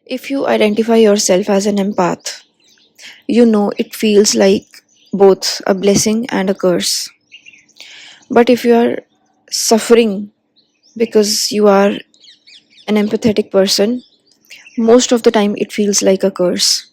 If you identify yourself as an empath, you know it feels like both a blessing and a curse. But if you are suffering because you are an empathetic person, most of the time it feels like a curse.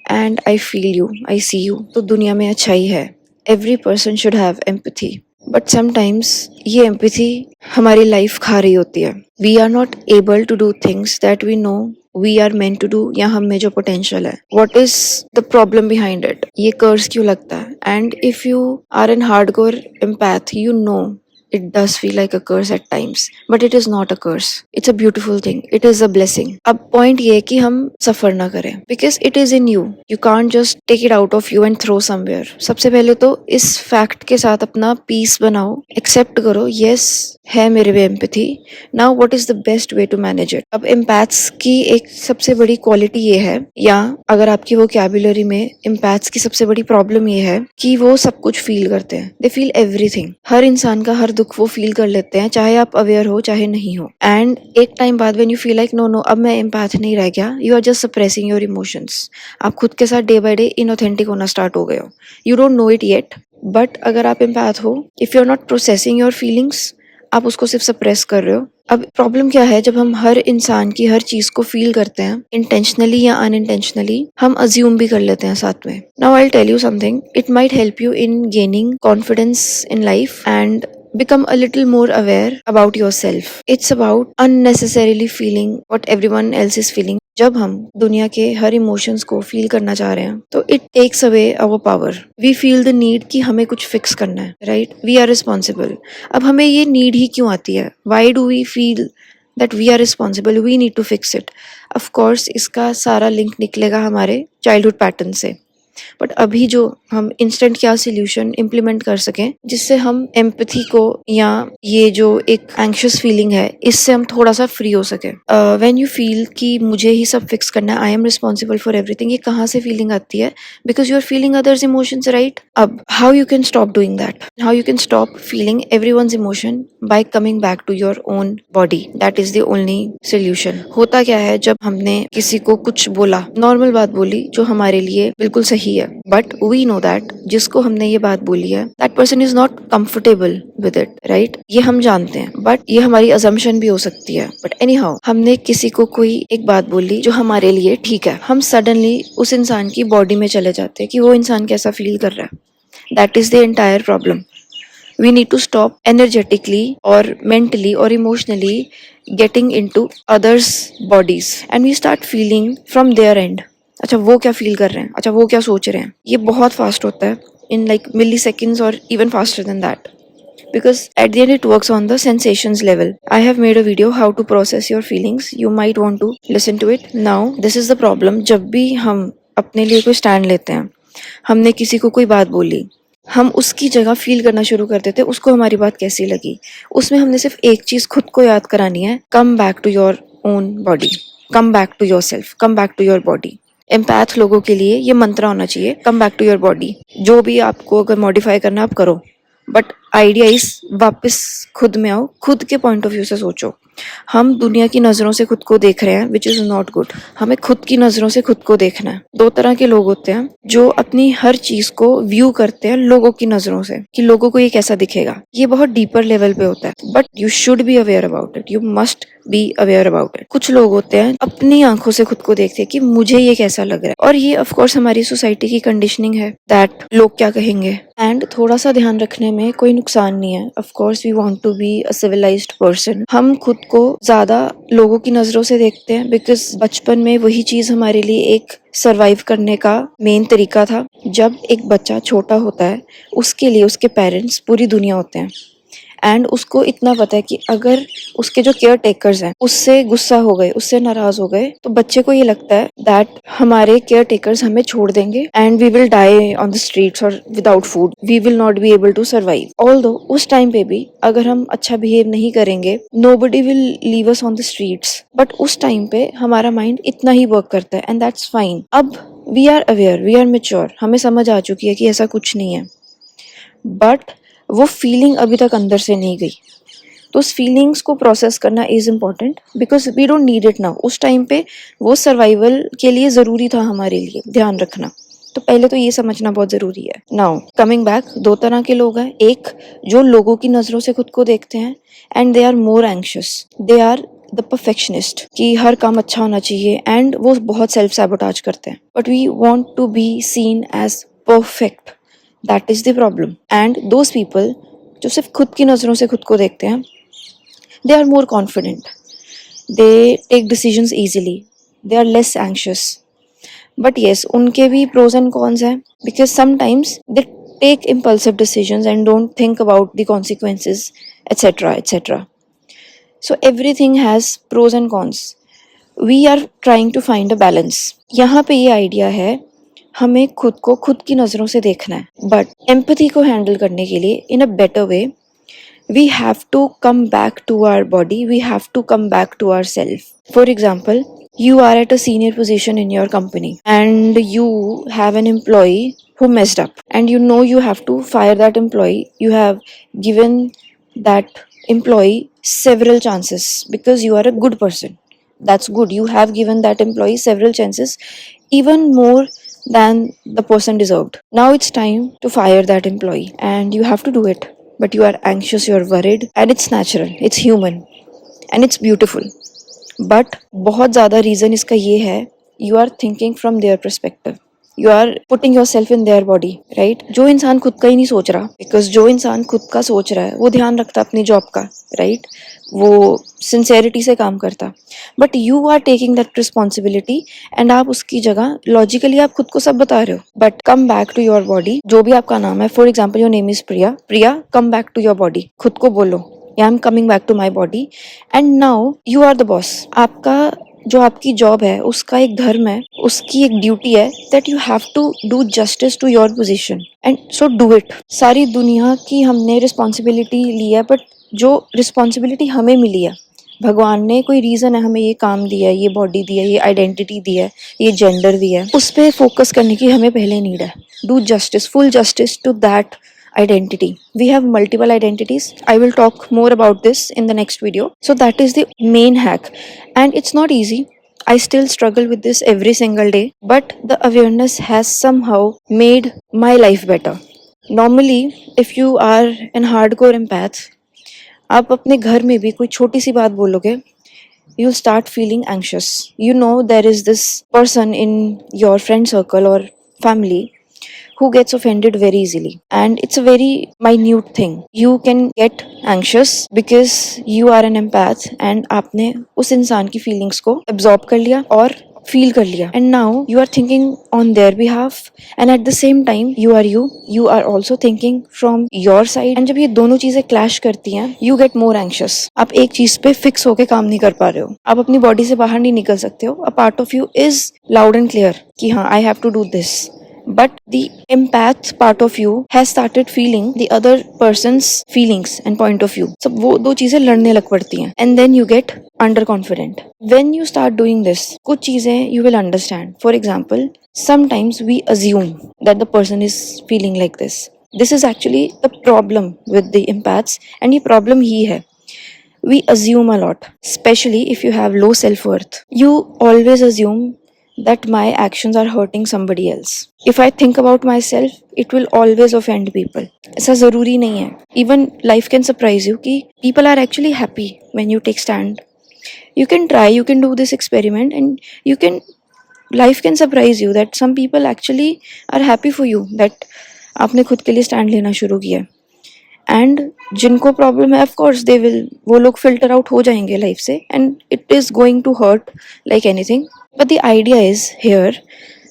And I feel you, I see you. तो दुनिया में अच्छाई है. Every person should have empathy. But sometimes ये empathy हमारी life खा रही होती है. We are not able to do things that we know we are meant to do या हम में जो potential है. What is the problem behind it? ये curse क्यों लगता है? And if you are an hardcore empath, you know it does feel like a curse at times, but it is not a curse. It's a beautiful thing. It is a blessing. अब point ये है कि हम suffer ना करें, because it is in you. You can't just take it out of you and throw somewhere. सबसे पहले तो इस fact के साथ अपना peace बनाओ, accept करो, yes है मेरे में empathy. Now what is the best way to manage it? अब empaths की एक सबसे बड़ी quality ये है, या अगर आपकी vocabulary में empaths की सबसे बड़ी problem ये है कि वो सब कुछ feel करते हैं. They feel everything. हर इंसान का हर दुख वो फील कर लेते हैं, चाहे आप अवेयर हो चाहे नहीं हो. एंड एक टाइम बाद when you feel like no अब मैं एम्पैथ नहीं रह गया, you are just suppressing your emotions. आप खुद के साथ डे बाय डे इनऑथेंटिक होना स्टार्ट हो गए हो. You don't know it yet, but अगर आप एम्पैथ हो, if you are not processing your feelings, आप उसको सिर्फ सप्रेस कर रहे हो. अब प्रॉब्लम क्या है, जब हम हर इंसान की हर चीज को फील करते हैं इंटेंशनली या अनइंटेंशनली, हम अज्यूम भी कर लेते हैं साथ में. Now I will tell you something, it might help you in gaining confidence in life and become a little more aware about yourself. It's about unnecessarily feeling what everyone else is feeling. जब हम दुनिया के हर emotions को feel करना चाह रहे हैं तो it takes away our power. We feel the need कि हमें कुछ फिक्स करना है, राइट? We are responsible. अब हमें ये नीड ही क्यों आती है? Why do we feel that we are responsible, we need to fix it? Of course इसका सारा लिंक निकलेगा हमारे चाइल्डहुड पैटर्न से. बट अभी जो हम इंस्टेंट क्या सोल्यूशन इम्प्लीमेंट कर सकें जिससे हम एम्पैथी को या ये जो एक एंग्शियस फीलिंग है इससे हम थोड़ा सा फ्री हो सके. व्हेन यू फील कि मुझे ही सब फिक्स करना है, I am responsible for everything, ये कहाँ से फीलिंग आती है? Because you are feeling others emotions, right? अब how you can stop doing that? How you can stop feeling everyone's emotion by coming back to your own body. That is the only solution. होता क्या है, जब हमने किसी को कुछ बोला, नॉर्मल बात बोली जो हमारे लिए बिल्कुल सही है, बट वी नो दैट जिसको हमने ये बात बोली है that person is not comfortable with it, right? ये हम जानते हैं, बट ये हमारी अजम्पशन भी हो सकती है. बट एनी हाउ, हमने किसी को कोई एक बात बोली जो हमारे लिए ठीक है, हम सडनली उस इंसान की बॉडी में चले जाते हैं कि वो इंसान कैसा फील कर रहा है. That is the entire problem. We need to stop energetically or mentally or emotionally getting into others' bodies and we start feeling from their end. अच्छा वो क्या फील कर रहे हैं, अच्छा वो क्या सोच रहे हैं. ये बहुत फास्ट होता है, in like milliseconds or even faster than that, because at the end it works on the sensations level. I have made a video how to process your feelings. You might want to listen to it. Now this is the problem. जब भी हम अपने लिए कोई stand लेते हैं, हमने किसी को कोई बात बोली, हम उसकी जगह फील करना शुरू कर देते हैं उसको हमारी बात कैसी लगी. उसमें हमने सिर्फ एक चीज खुद को याद करानी है, come back to your own body, come back to your self, come back to your body. Empath लोगों के लिए ये मंत्र होना चाहिए, come back to your body. जो भी आपको अगर मॉडिफाई करना आप करो, बट आइडिया इज वापस खुद में आओ, खुद के पॉइंट ऑफ व्यू से सोचो. हम दुनिया की नजरों से खुद को देख रहे हैं, विच इज नॉट गुड. हमें खुद की नजरों से खुद को देखना है. दो तरह के लोग होते हैं जो अपनी हर चीज को व्यू करते हैं लोगों की नजरों से कि लोगों को ये कैसा दिखेगा. ये बहुत डीपर लेवल पे होता है, but you should be aware about it. You must be aware about it. कुछ लोग होते हैं अपनी आंखों से खुद को देखते हैं कि मुझे ये कैसा लग रहा है, और ये ऑफ कोर्स हमारी सोसाइटी की कंडीशनिंग है दैट लोग क्या कहेंगे. एंड थोड़ा सा ध्यान रखने में कोई नुकसान नहीं है. Of course we want to be a civilised person. हम खुद को ज्यादा लोगों की नजरों से देखते हैं बिकॉज बचपन में वही चीज हमारे लिए एक सरवाइव करने का मेन तरीका था. जब एक बच्चा छोटा होता है उसके लिए उसके पेरेंट्स पूरी दुनिया होते हैं, एंड उसको इतना पता है कि अगर उसके जो केयर टेकर्स हैं उससे गुस्सा हो गए, उससे नाराज हो गए, तो बच्चे को ये लगता है दैट हमारे केयर टेकर्स हमें छोड़ देंगे and we will die on the streets और without food, we will not be able to survive. Although उस टाइम पे भी अगर हम अच्छा बिहेव नहीं करेंगे, nobody will leave us on the streets, but उस टाइम पे हमारा माइंड इतना ही वर्क करता है एंड दैट्स फाइन. अब we are aware, we are mature, हमें समझ आ चुकी है कि ऐसा कुछ नहीं है, बट वो फीलिंग अभी तक अंदर से नहीं गई. तो उस फीलिंग्स को प्रोसेस करना is important because we don't need it now. उस टाइम पे वो सर्वाइवल के लिए ज़रूरी था हमारे लिए ध्यान रखना। तो पहले तो ये समझना बहुत ज़रूरी है। नाउ कमिंग बैक, दो तरह के लोग हैं। एक जो लोगों की नज़रों से खुद को देखते हैं and they are more anxious, they are the perfectionist कि हर काम अच्छा होना चाहिए एंड वो बहुत सेल्फ सैबोटाज करते हैं। But we want to be seen as perfect, that is the problem. And those people जो सिर्फ खुद की नज़रों से खुद को देखते हैं, they are more confident, they take decisions easily, they are less anxious. But yes, उनके भी प्रोज एंड कॉन्स हैं because sometimes they take impulsive decisions and don't think about the consequences etcetera etcetera. So everything has pros and cons. We are trying to find a balance. यहाँ पे ये idea है हमें खुद को खुद की नज़रों से देखना है। बट एम्पैथी को हैंडल करने के लिए in a better way we have to come back to our body, we have to come back to ourself. For example, you are at a senior position in your company and you have an employee who messed up and you know you have to fire that employee. You have given that employee several chances because you are a good person. That's good. You have given that employee several chances, even more than the person deserved. Now it's time to fire that employee and you have to do it. But you are anxious, you are worried, and it's natural, it's human, and it's beautiful. But बहुत ज़्यादा reason इसका ये है, you are thinking from their perspective. You are putting yourself in their body, right? जो इंसान खुद का ही नहीं सोच रहा, because जो इंसान खुद का सोच रहा है वो ध्यान रखता अपनी जॉब का, right? वो सिंसेरिटी से काम करता। But you are taking that responsibility and आप उसकी जगह लॉजिकली आप खुद को सब बता रहे हो। But come back to your body, जो भी आपका नाम है, for example your name is Priya, Priya come back to your body, खुद को बोलो I am coming back to my body and now you are the boss. आपका जो आपकी जॉब है उसका एक धर्म है, उसकी एक ड्यूटी है that you have to do justice to your position and so do it. सारी दुनिया की हमने रिस्पॉन्सिबिलिटी ली है, बट जो रिस्पॉन्सिबिलिटी हमें मिली है, भगवान ने कोई रीज़न है हमें ये काम दिया है, ये बॉडी दी है, ये आइडेंटिटी दी है, ये जेंडर दी है, उस पर फोकस करने की हमें पहले नीड है। Do justice, full justice to that identity. We have multiple identities. I will talk more about this in the next video. So that is the main hack, and it's not easy. I still struggle with this every single day, but the awareness has somehow made my life better. Normally, if you are an hardcore empath, आप अपने घर में भी कोई छोटी सी बात बोलोगे, you'll start feeling anxious. You know there is this person in your friend circle or family who gets offended very easily, and it's a very minute thing. You can get anxious because you are an empath and आपने उस इंसान की feelings को absorb कर लिया और feel कर लिया, and now you are thinking on their behalf and at the same time you are also thinking from your side, and जब ये दोनों चीजें clash करती हैं you get more anxious. आप एक चीज पे fix होके काम नहीं कर पा रहे हो, आप अपनी body से बाहर नहीं निकल सकते हो. A part of you is loud and clear कि हाँ I have to do this, but the empath part of you has started feeling the other person's feelings and point of view. So वो दो चीजें लड़ने लग पड़ती हैं and then you get underconfident. When you start doing this, कुछ चीजें you will understand. For example, sometimes we assume that the person is feeling like this. This is actually the problem with the empaths, and ये problem ही है. We assume a lot, especially if you have low self-worth. You always assume that my actions are hurting somebody else. If I think about myself, it will always offend people. ऐसा ज़रूरी नहीं है. Even life can surprise you कि people are actually happy when you take stand. You can try, you can do this experiment, and life can surprise you that some people actually are happy for you that आपने खुद के लिए stand लेना शुरू किया. And जिनको problem है, of course they will, वो लोग filter out हो जाएंगे लाइफ से, and it is going to hurt like anything. But the idea is here,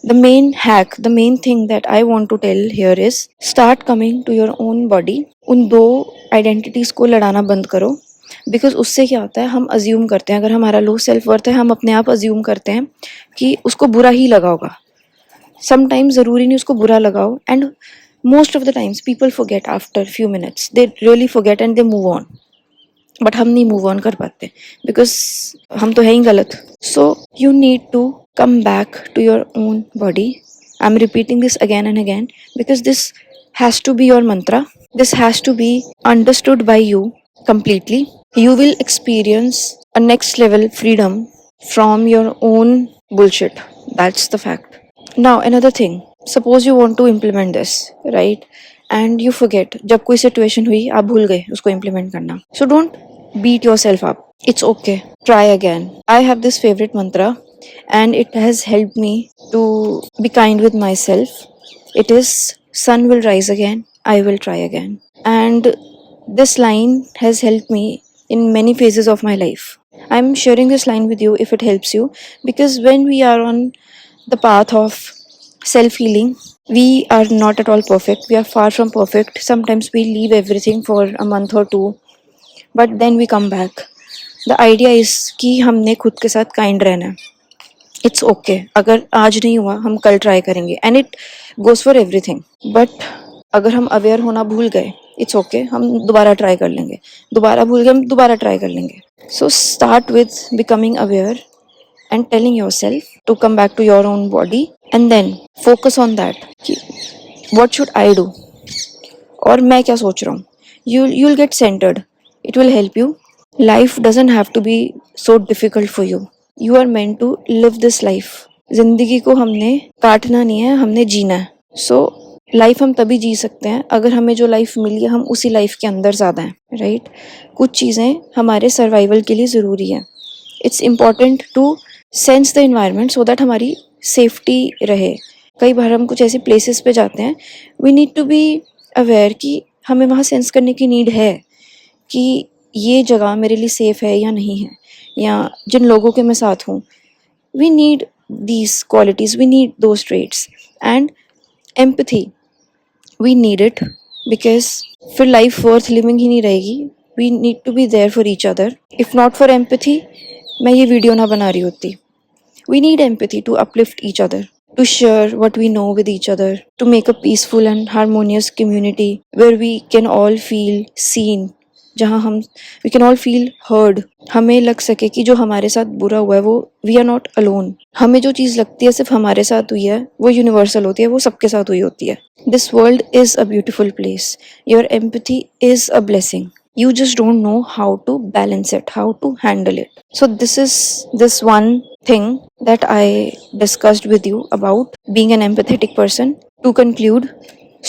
the main hack, the main thing that I want to tell here is start coming to your own body. उन दो identities को लड़ाना बंद करो, because उससे क्या होता है, हम assume करते हैं, अगर हमारा low self worth है, हम अपने आप assume करते हैं कि उसको बुरा ही लगा होगा. Sometimes ज़रूरी नहीं उसको बुरा लगाओ, and most of the times people forget after few minutes. They really forget and they move on. But हम नहीं move on कर पाते because हम तो है ही गलत. So you need to come back to your own body. I'm repeating this again and again because this has to be your mantra. This has to be understood by you completely. You will experience a next level freedom from your own bullshit. That's the fact. Now, another thing. Suppose you want to implement this, right? And you forget. जब कोई situation हुई, आप भूल गए उसको implement करना. So don't beat yourself up. It's okay. Try again. I have this favorite mantra, and it has helped me to be kind with myself. It is, sun will rise again, I will try again. And this line has helped me in many phases of my life. I'm sharing this line with you if it helps you, because when we are on the path of self healing, we are not at all perfect. We are far from perfect. Sometimes we leave everything for a month or two, but then we come back. The idea is कि हमने खुद के साथ kind रहना है. It's okay अगर आज नहीं हुआ हम कल ट्राई करेंगे, and it goes for everything. But अगर हम अवेयर होना भूल गए, इट्स ओके हम दोबारा ट्राई कर लेंगे. दोबारा भूल गए हम दोबारा ट्राई कर लेंगे. So start with becoming aware and telling yourself to come back to your own body, and then focus on that कि what should I do, और मैं क्या सोच रहा हूँ. You'll get centered. It will help you. Life doesn't have to be so difficult for you. You are meant to live this life. जिंदगी को हमने काटना नहीं है, हमने जीना है. So लाइफ हम तभी जी सकते हैं अगर हमें जो लाइफ मिली है हम उसी लाइफ के अंदर ज़्यादा हैं, राइट. कुछ चीज़ें हमारे सर्वाइवल के लिए ज़रूरी है. It's important to sense the environment so that हमारी सेफ्टी रहे. कई बार हम कुछ ऐसी प्लेसेस पे जाते हैं, we need to be aware कि हमें वहाँ सेंस करने की नीड है कि ये जगह मेरे लिए सेफ है या नहीं है, या जिन लोगों के मैं साथ हूँ. We need these qualities, we need those traits. And empathy, we need it, because फिर लाइफ वर्थ लिविंग ही नहीं रहेगी. We need to be there for each other. If not for empathy मैं ये वीडियो ना बना रही होती. We need empathy to uplift each other, to share what we know with each other, to make a peaceful and harmonious community where we can all feel seen, जहाँ हम we can all feel heard. हमें लग सके कि जो हमारे साथ बुरा हुआ है वो we are not alone. हमें जो चीज़ लगती है सिर्फ हमारे साथ हुई है वो यूनिवर्सल होती है, वो सबके साथ हुई होती है. This world is a beautiful place. Your empathy is a blessing. You just don't know how to balance it, how to handle it. So this is this one thing that I discussed with you about being an empathetic person. To conclude,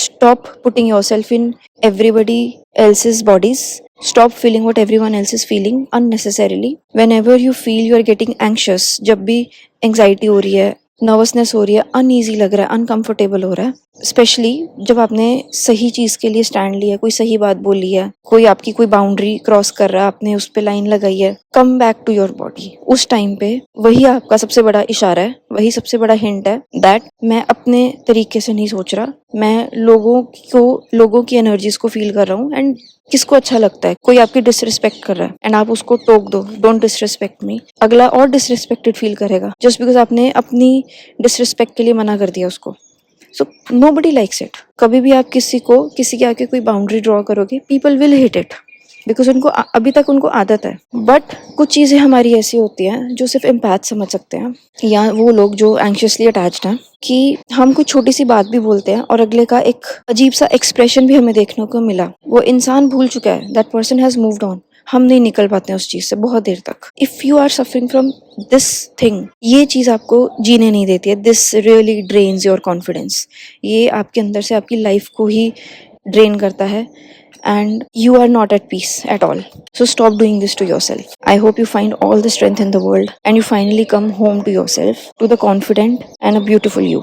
stop putting yourself in everybody else's bodies. Stop feeling what everyone else is feeling unnecessarily. Whenever you feel you are getting anxious, जब भी anxiety हो रही है, nervousness हो रही है, uneasy लग रहा है, अनकंफर्टेबल हो रहा है, स्पेशली जब आपने सही चीज़ के लिए स्टैंड लिया, कोई सही बात बोली है, कोई आपकी कोई बाउंड्री क्रॉस कर रहा है, आपने उस पर लाइन लगाई है, come back to your body. उस टाइम पे वही आपका सबसे बड़ा इशारा है, वही सबसे बड़ा हिंट है दैट मैं अपने तरीके से नहीं सोच रहा, मैं लोगों की एनर्जीज को फील कर रहा हूँ. एंड किसको अच्छा लगता है कोई आपकी डिसरिस्पेक्ट कर रहा है एंड आप उसको टोक दो, डोंट डिसरिस्पेक्ट मी. अगला और डिसरिस्पेक्टेड फील करेगा जस्ट बिकॉज आपने अपनी डिसरिस्पेक्ट के लिए मना कर दिया उसको. So nobody likes it. कभी भी आप किसी के आगे कोई बाउंड्री ड्रॉ करोगे, people will hit it because उनको अभी तक उनको आदत है. बट कुछ चीज़ें हमारी ऐसी होती हैं जो सिर्फ एम्पैथ समझ सकते हैं, या वो लोग जो एंग्शियसली अटैच्ड हैं, कि हम कुछ छोटी सी बात भी बोलते हैं और अगले का एक अजीब सा एक्सप्रेशन भी हमें देखने को मिला. वो इंसान भूल चुका है, that person has moved on. हम नहीं निकल पाते हैं उस चीज़ से बहुत देर तक. If you are suffering from this thing, ये चीज़ आपको जीने नहीं देती है. This really drains your confidence. ये आपके अंदर से आपकी लाइफ को ही ड्रेन करता है, and you are not at peace at all. So stop doing this to yourself. I hope you find all the strength in the world and you finally come home to yourself, to the confident and a beautiful you.